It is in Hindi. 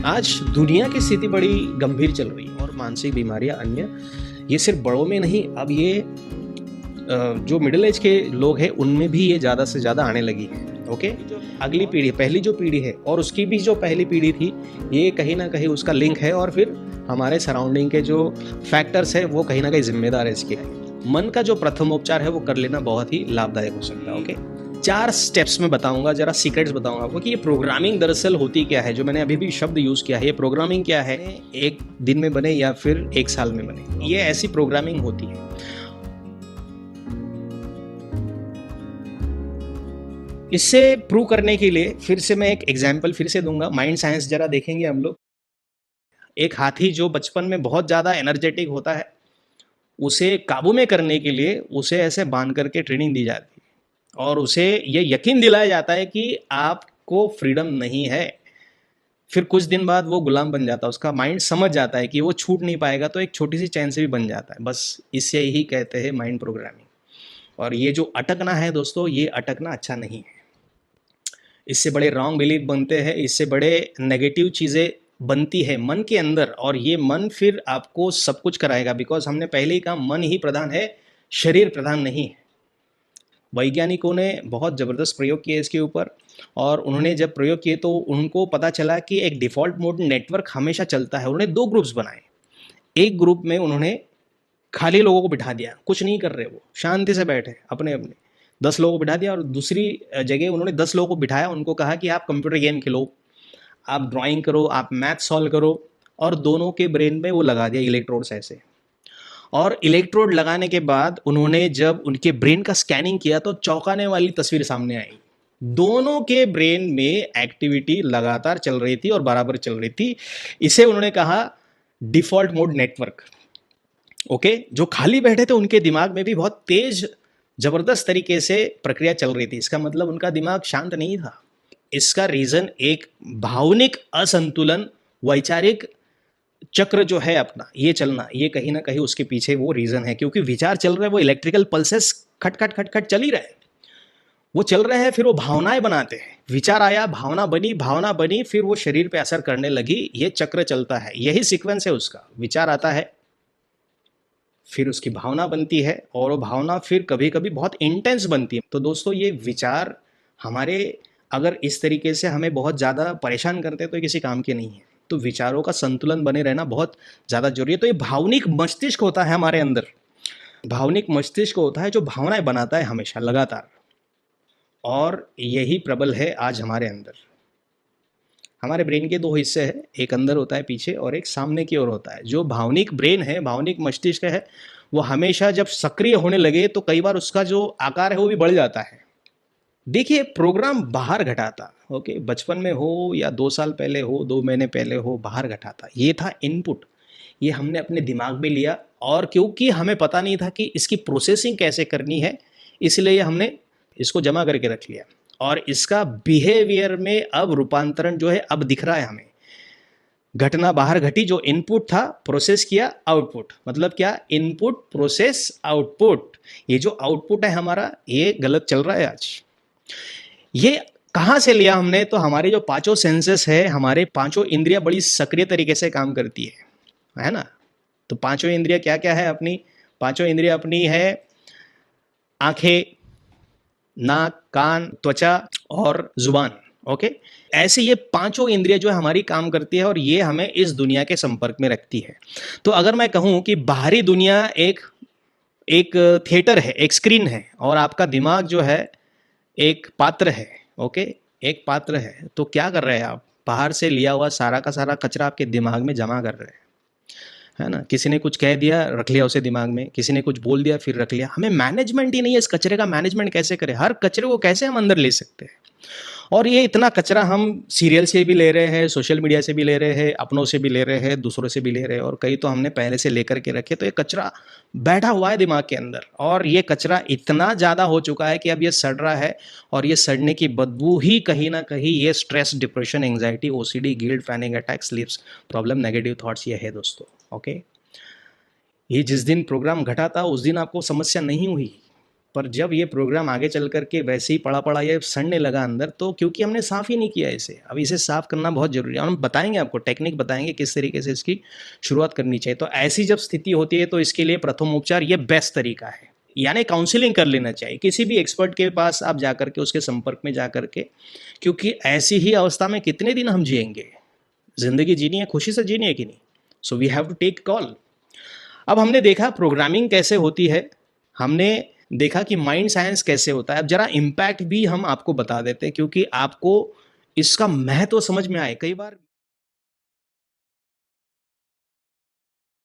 आज दुनिया की स्थिति बड़ी गंभीर चल रही है और मानसिक बीमारियां अन्य ये सिर्फ बड़ों में नहीं, अब ये जो मिडिल एज के लोग हैं उनमें भी ये ज़्यादा से ज़्यादा आने लगी है। ओके, जो अगली पीढ़ी, पहली जो पीढ़ी है और उसकी भी जो पहली पीढ़ी थी, ये कहीं ना कहीं उसका लिंक है और फिर हमारे सराउंडिंग के जो फैक्टर्स है वो कहीं ना कहीं जिम्मेदार है इसके। मन का जो प्रथमोपचार है वो कर लेना बहुत ही लाभदायक हो सकता है। ओके, 4 स्टेप्स में बताऊंगा, जरा सीक्रेट्स बताऊंगा आपको कि ये प्रोग्रामिंग दरअसल होती क्या है। जो मैंने अभी भी शब्द यूज किया है, ये प्रोग्रामिंग क्या है, एक दिन में बने या फिर एक साल में बने, ये ऐसी प्रोग्रामिंग होती है। इससे प्रूव करने के लिए फिर से मैं एक एग्जाम्पल फिर से दूंगा। माइंड साइंस जरा देखेंगे हम लोग। एक हाथी जो बचपन में बहुत ज़्यादा एनर्जेटिक होता है, उसे काबू में करने के लिए उसे ऐसे बांध करके ट्रेनिंग दी जाती है और उसे ये यकीन दिलाया जाता है कि आपको फ्रीडम नहीं है। फिर कुछ दिन बाद वो गुलाम बन जाता है, उसका माइंड समझ जाता है कि वो छूट नहीं पाएगा, तो एक छोटी सी चैन से भी बन जाता है। बस इसे ही कहते हैं माइंड प्रोग्रामिंग। और ये जो अटकना है दोस्तों, ये अटकना अच्छा नहीं है। इससे बड़े रॉन्ग बिलीफ बनते हैं, इससे बड़े नेगेटिव चीज़ें बनती है मन के अंदर, और ये मन फिर आपको सब कुछ कराएगा। बिकॉज हमने पहले ही कहा, मन ही प्रधान है, शरीर प्रधान नहीं है। वैज्ञानिकों ने बहुत ज़बरदस्त प्रयोग किए इसके ऊपर, और उन्होंने जब प्रयोग किए तो उनको पता चला कि एक डिफ़ॉल्ट मोड नेटवर्क हमेशा चलता है। उन्होंने 2 ग्रुप्स बनाए। एक ग्रुप में उन्होंने खाली लोगों को बिठा दिया, कुछ नहीं कर रहे, वो शांति से बैठे अपने अपने 10 लोगों को बिठा दिया। और दूसरी जगह उन्होंने 10 लोगों को बिठाया, उनको कहा कि आप कंप्यूटर गेम खेलो, आप ड्राइंग करो, आप मैथ सॉल्व करो, और दोनों के ब्रेन में वो लगा दिया इलेक्ट्रोड्स ऐसे। और इलेक्ट्रोड लगाने के बाद उन्होंने जब उनके ब्रेन का स्कैनिंग किया तो चौंकाने वाली तस्वीर सामने आई। दोनों के ब्रेन में एक्टिविटी लगातार चल रही थी और बराबर चल रही थी। इसे उन्होंने कहा डिफॉल्ट मोड नेटवर्क। ओके, जो खाली बैठे थे उनके दिमाग में भी बहुत तेज जबरदस्त तरीके से प्रक्रिया चल रही थी। इसका मतलब उनका दिमाग शांत नहीं था। इसका रीजन एक भावनिक असंतुलन, वैचारिक चक्र जो है अपना ये चलना, ये कहीं ना कहीं उसके पीछे वो रीजन है। क्योंकि विचार चल रहे हैं, वो इलेक्ट्रिकल पल्सेस खट खट खट खट चल ही रहे, वो चल रहे हैं, फिर वो भावनाएं बनाते हैं। विचार आया, भावना बनी, भावना बनी, फिर वो शरीर पे असर करने लगी। ये चक्र चलता है, यही सीक्वेंस है उसका। विचार आता है, फिर उसकी भावना बनती है, और वो भावना फिर कभी कभी बहुत इंटेंस बनती है। तो दोस्तों, ये विचार हमारे अगर इस तरीके से हमें बहुत ज़्यादा परेशान करते हैं तो ये किसी काम के नहीं है। तो विचारों का संतुलन बने रहना बहुत ज़्यादा जरूरी है। तो ये भावनिक मस्तिष्क होता है हमारे अंदर, भावनिक मस्तिष्क होता है जो भावनाएं बनाता है हमेशा लगातार, और यही प्रबल है आज हमारे अंदर। हमारे ब्रेन के 2 हिस्से हैं, एक अंदर होता है पीछे, और एक सामने की ओर होता है। जो भावनिक ब्रेन है, भावनिक मस्तिष्क है, वो हमेशा जब सक्रिय होने लगे तो कई बार उसका जो आकार है वो भी बढ़ जाता है। देखिए, प्रोग्राम बाहर घटाता, ओके, बचपन में हो या 2 साल पहले हो, 2 महीने पहले हो, बाहर घटाता, ये था इनपुट। ये हमने अपने दिमाग में लिया, और क्योंकि हमें पता नहीं था कि इसकी प्रोसेसिंग कैसे करनी है, इसलिए हमने इसको जमा करके रख लिया। और इसका बिहेवियर में अब रूपांतरण जो है अब दिख रहा है हमें। घटना बाहर घटी, जो इनपुट था, प्रोसेस किया, आउटपुट। मतलब क्या? Input process output. ये जो आउटपुट है हमारा, ये गलत चल रहा है आज। ये कहाँ से लिया हमने? तो हमारे जो 5 सेंसेस है, हमारे 5 इंद्रियां बड़ी सक्रिय तरीके से काम करती है ना। तो 5 इंद्रियां क्या क्या है अपनी? 5 इंद्रियां अपनी है आंखें, नाक, कान, त्वचा और जुबान। ओके, ऐसे ये 5 इंद्रियां जो है हमारी काम करती है, और ये हमें इस दुनिया के संपर्क में रखती है। तो अगर मैं कहूं कि बाहरी दुनिया एक एक थिएटर है, एक स्क्रीन है, और आपका दिमाग जो है एक पात्र है। ओके, एक पात्र है, तो क्या कर रहे हैं आप? बाहर से लिया हुआ सारा का सारा कचरा आपके दिमाग में जमा कर रहे हैं, है ना। किसी ने कुछ कह दिया, रख लिया उसे दिमाग में, किसी ने कुछ बोल दिया, फिर रख लिया। हमें मैनेजमेंट ही नहीं है इस कचरे का। मैनेजमेंट कैसे करें? हर कचरे को कैसे हम अंदर ले सकते हैं? और ये इतना कचरा हम सीरियल से भी ले रहे हैं, सोशल मीडिया से भी ले रहे हैं, अपनों से भी ले रहे हैं, दूसरों से भी ले रहे हैं, और कई तो हमने पहले से लेकर के रखे। तो ये कचरा बैठा हुआ है दिमाग के अंदर, और ये कचरा इतना ज़्यादा हो चुका है कि अब ये सड़ रहा है, और ये सड़ने की बदबू ही कहीं ना कहीं ये stress, depression, anxiety, OCD, guilt, panic attack, स्लीप्स problem, negative thoughts, ये है दोस्तों। ओके, ये जिस दिन प्रोग्राम घटा था उस दिन आपको समस्या नहीं हुई, पर जब ये प्रोग्राम आगे चल कर के वैसे ही पड़ा-पड़ा ये सड़ने लगा अंदर, तो क्योंकि हमने साफ़ ही नहीं किया इसे। अब इसे साफ़ करना बहुत ज़रूरी है और हम बताएँगे आपको, टेक्निक बताएँगे किस तरीके से इसकी शुरुआत करनी चाहिए। तो ऐसी जब स्थिति होती है तो इसके लिए प्रथम उपचार ये बेस्ट तरीका है। यानी काउंसलिंग कर लेना चाहिए, किसी भी एक्सपर्ट के पास आप जा कर के, उसके संपर्क में जा कर के, क्योंकि ऐसी ही अवस्था में कितने दिन हम जिएँगे? ज़िंदगी जीनी है, खुशी से जीनी है कि नहीं? So we have to take call. अब हमने देखा प्रोग्रामिंग कैसे होती है, हमने देखा कि माइंड साइंस कैसे होता है। अब ज़रा इम्पैक्ट भी हम आपको बता देते हैं, क्योंकि आपको इसका महत्व समझ में आए। कई बार